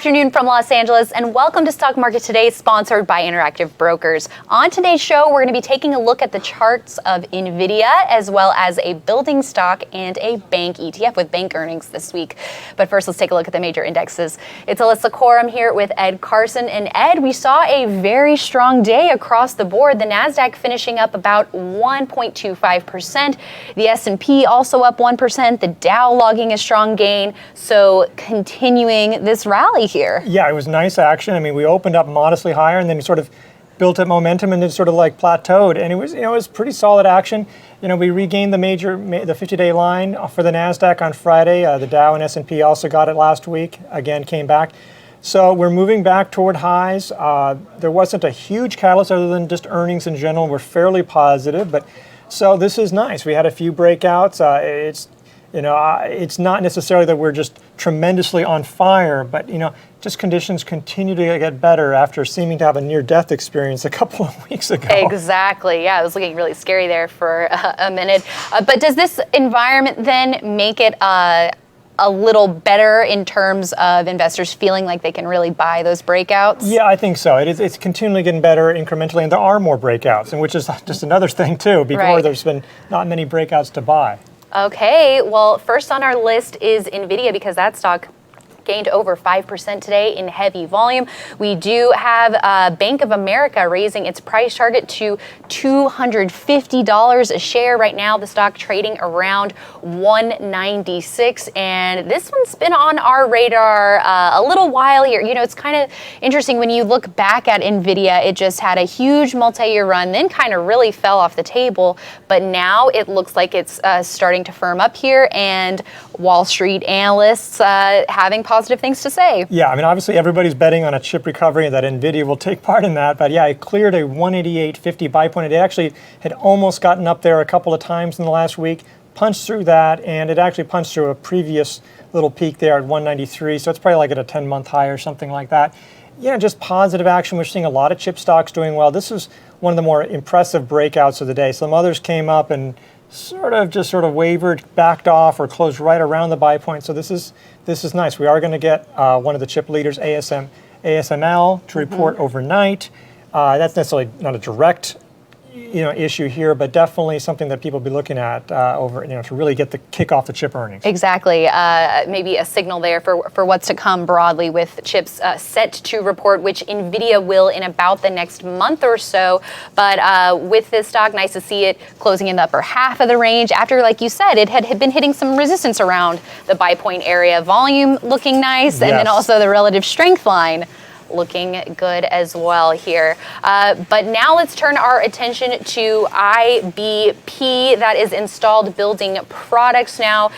afternoon from Los Angeles, and welcome to Stock Market Today, sponsored by Interactive Brokers. On today's show, we're going to be taking a look at the charts of Nvidia, as well as a building stock and a bank ETF with bank earnings this week. But first, let's take a look at the major indexes. It's Alyssa Corum here with Ed Carson. And Ed, we saw a very strong day across the board. The Nasdaq finishing up about 1.25%. The S&P also up 1%. The Dow logging a strong gain. So continuing this rally here. Yeah, it was nice action. I mean, we opened up modestly higher and then we sort of built up momentum and then sort of like plateaued. And it was pretty solid action. We regained the 50-day line for the Nasdaq on Friday. The Dow and S&P also got it last week. Again, came back. So we're moving back toward highs. There wasn't a huge catalyst other than just earnings in general. We're fairly positive, but so this is nice. We had a few breakouts. It's not necessarily that we're just tremendously on fire, but just conditions continue to get better after seeming to have a near-death experience a couple of weeks ago. Exactly. Yeah, it was looking really scary there for a minute. But does this environment then make it a little better in terms of investors feeling like they can really buy those breakouts? Yeah, I think so. It's continually getting better incrementally, and there are more breakouts, and which is just another thing too. Before There's been not many breakouts to buy. Okay, well, first on our list is Nvidia, because that stock gained over 5% today in heavy volume. We do have Bank of America raising its price target to $250 a share. Right now, the stock trading around $196, and this one's been on our radar a little while here. It's kind of interesting when you look back at Nvidia. It just had a huge multi-year run, then kind of really fell off the table, but now it looks like it's starting to firm up here, and Wall Street analysts having positive things to say. Yeah, I mean, obviously everybody's betting on a chip recovery and that Nvidia will take part in that. But yeah, it cleared a 188.50 buy point. It actually had almost gotten up there a couple of times in the last week, punched through that, and it actually punched through a previous little peak there at 193. So it's probably like at a 10-month high or something like that. Just positive action. We're seeing a lot of chip stocks doing well. This was one of the more impressive breakouts of the day. Some others came up and sort of wavered, backed off, or closed right around the buy point. So this is nice. We are going to get one of the chip leaders, ASML, to report overnight. That's necessarily not a direct issue here, but definitely something that people will be looking at to really get the kick off the chip earnings. Exactly. Maybe a signal there for what's to come broadly with chips set to report, which Nvidia will in about the next month or so. But with this stock, nice to see it closing in the upper half of the range after, like you said, it had been hitting some resistance around the buy point area. Volume looking nice, yes. And then also the relative strength line looking good as well here. But now let's turn our attention to IBP, that is Installed Building Products now.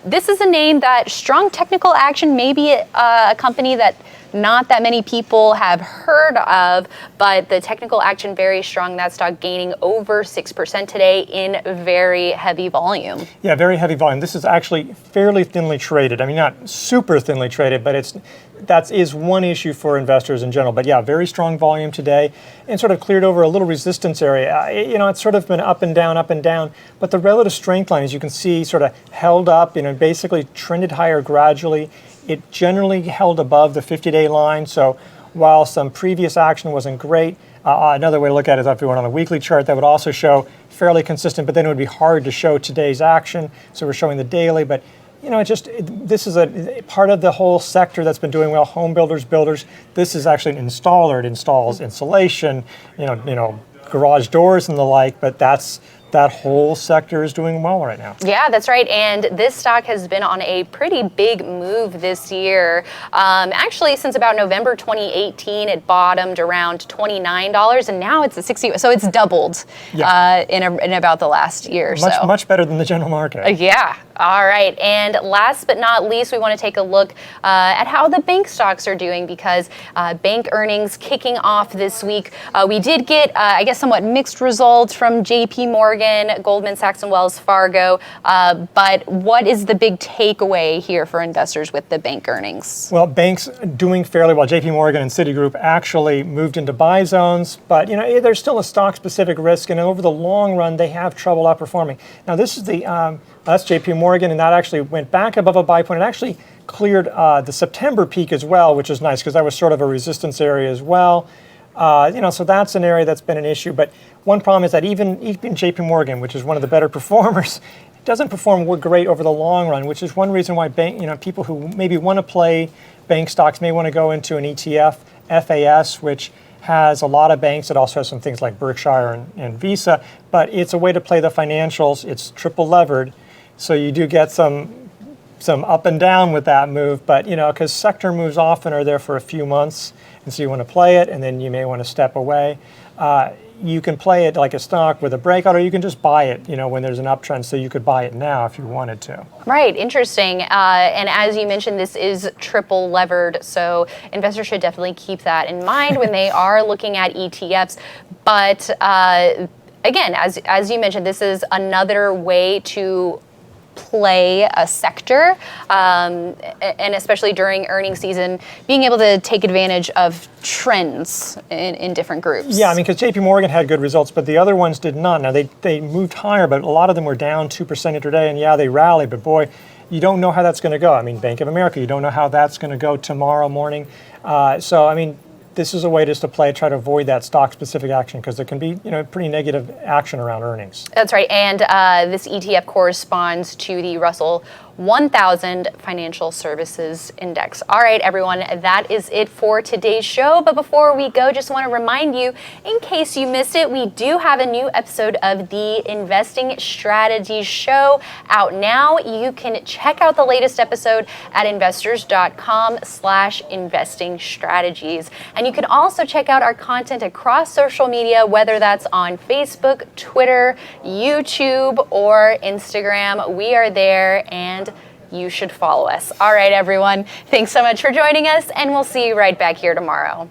This is a name that strong technical action, maybe a company that not that many people have heard of, but the technical action very strong. That stock gaining over 6% today in very heavy volume. Yeah, very heavy volume. This is actually fairly thinly traded. I mean, not super thinly traded, but that is one issue for investors in general. But yeah, very strong volume today, and sort of cleared over a little resistance area. It's sort of been up and down, but the relative strength line, as you can see, sort of held up, basically trended higher gradually. It generally held above the 50-day line, so while some previous action wasn't great, another way to look at it is if we went on a weekly chart, that would also show fairly consistent, but then it would be hard to show today's action, so we're showing the daily. But this is a part of the whole sector that's been doing well. Home builders. This is actually an installer. It installs insulation, garage doors and the like. But that whole sector is doing well right now. Yeah, that's right. And this stock has been on a pretty big move this year. Actually, since about November 2018, it bottomed around $29, and now it's at $60. So it's doubled in about the last year or so. Much better than the general market. Yeah. All right. And last but not least, we want to take a look at how the bank stocks are doing, because bank earnings kicking off this week. We did get, somewhat mixed results from JP Morgan, Goldman Sachs, and Wells Fargo. But what is the big takeaway here for investors with the bank earnings? Well, banks doing fairly well. JP Morgan and Citigroup actually moved into buy zones, but there's still a stock-specific risk, and over the long run, they have trouble outperforming. Now, this is the That's JP Morgan, and that actually went back above a buy point. It actually cleared the September peak as well, which is nice because that was sort of a resistance area as well. So that's an area that's been an issue. But one problem is that even JP Morgan, which is one of the better performers, doesn't perform great over the long run, which is one reason why people who maybe want to play bank stocks may want to go into an ETF, FAS, which has a lot of banks. It also has some things like Berkshire and Visa, but it's a way to play the financials. It's triple levered, so you do get some up and down with that move, but because sector moves often are there for a few months, and so you want to play it, and then you may want to step away. You can play it like a stock with a breakout, or you can just buy it, when there's an uptrend. So you could buy it now if you wanted to. Right, interesting. And as you mentioned, this is triple levered, so investors should definitely keep that in mind when they are looking at ETFs. But again, as you mentioned, this is another way to play a sector, and especially during earnings season, being able to take advantage of trends in different groups. Yeah, because JP Morgan had good results, but the other ones did not. Now, they moved higher, but a lot of them were down 2% intraday, and yeah, they rallied, but boy, you don't know how that's going to go. Bank of America, you don't know how that's going to go tomorrow morning. This is a way just to try to avoid that stock-specific action because there can be, pretty negative action around earnings. That's right, and this ETF corresponds to the Russell 1000 Financial Services Index. All right, everyone, that is it for today's show. But before we go, just want to remind you, in case you missed it, we do have a new episode of the Investing Strategies Show out now. You can check out the latest episode at investors.com/investing strategies. And you can also check out our content across social media, whether that's on Facebook, Twitter, YouTube, or Instagram. We are there, and you should follow us. All right, everyone. Thanks so much for joining us, and we'll see you right back here tomorrow.